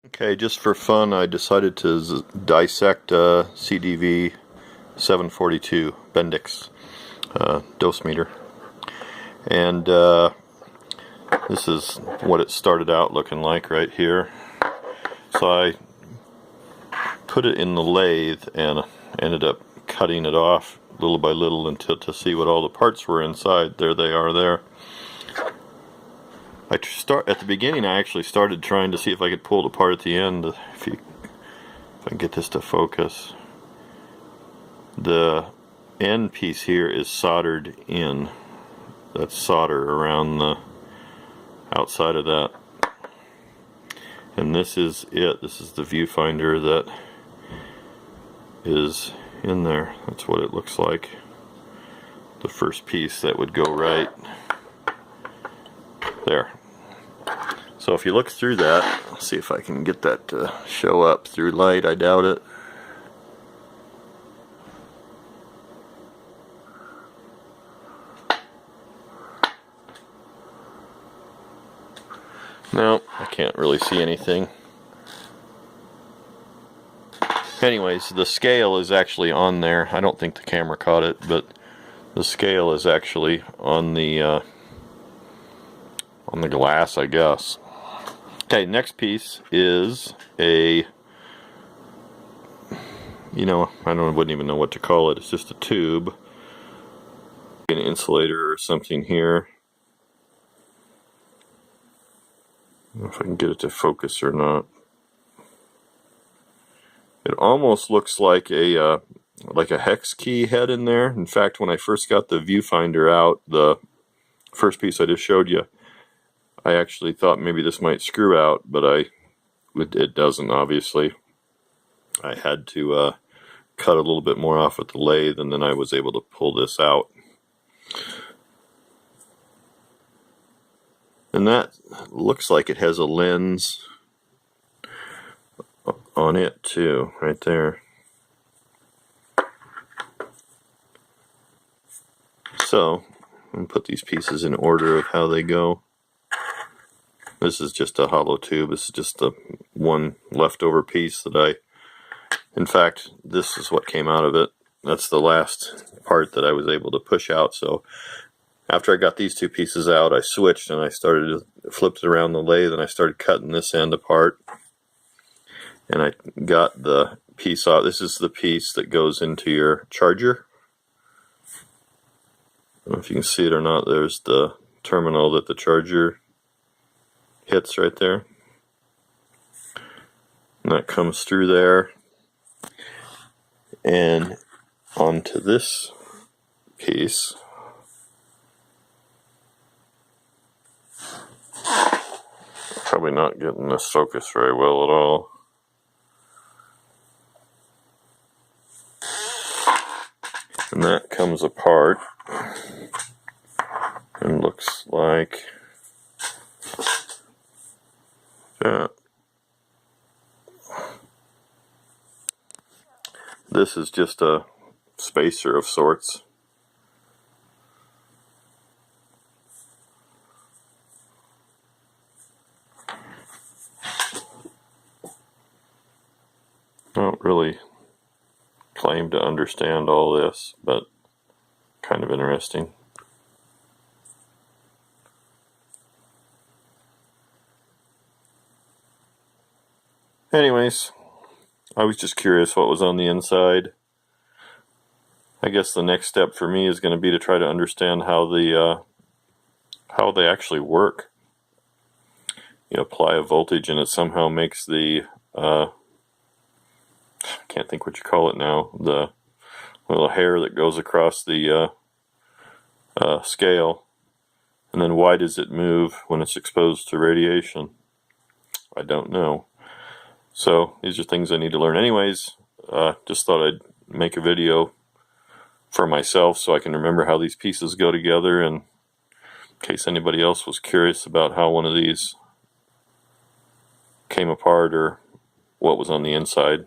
Okay, just for fun, I decided to dissect CDV742 Bendix Dosimeter, and this is what it started out looking like right here. So I put it in the lathe and ended up cutting it off little by little until to see what all the parts were inside. There they are there. At the beginning I actually started trying to see if I could pull it apart at the end. If I can get this to focus. The end piece here is soldered in. That's solder around the outside of that. And this is it. This is the viewfinder that is in there. That's what it looks like. The first piece that would go right there. So if you look through that, I'll see if I can get that to show up through light. I doubt it. No, I can't really see anything. Anyways, the scale is actually on there. I don't think the camera caught it, but the scale is actually on the glass, I guess. Okay, next piece is I wouldn't even know what to call it. It's just a tube, an insulator or something here. I don't know if I can get it to focus or not. It almost looks like a hex key head in there. In fact, when I first got the viewfinder out, the first piece I just showed you, I actually thought maybe this might screw out, but it doesn't, obviously. I had to cut a little bit more off with the lathe, and then I was able to pull this out. And that looks like it has a lens on it too, right there. So, I'm going to put these pieces in order of how they go. This is just a hollow tube. This is just the one leftover piece that in fact, this is what came out of it. That's the last part that I was able to push out. So after I got these two pieces out, I switched and I started to flip it around the lathe, and I started cutting this end apart. And I got the piece off. This is the piece that goes into your charger. I don't know if you can see it or not. There's the terminal that the charger hits right there, and that comes through there and onto this piece. Probably not getting this focused very well at all. And that comes apart and looks like that. This is just a spacer of sorts. I don't really claim to understand all this, but kind of interesting. Anyways, I was just curious what was on the inside. I guess the next step for me is going to be to try to understand how they actually work. You apply a voltage and it somehow makes the I can't think what you call it now, the little hair that goes across the scale, and then why does it move when it's exposed to radiation? I don't know. So these are things I need to learn. Anyways, just thought I'd make a video for myself so I can remember how these pieces go together, and in case anybody else was curious about how one of these came apart or what was on the inside.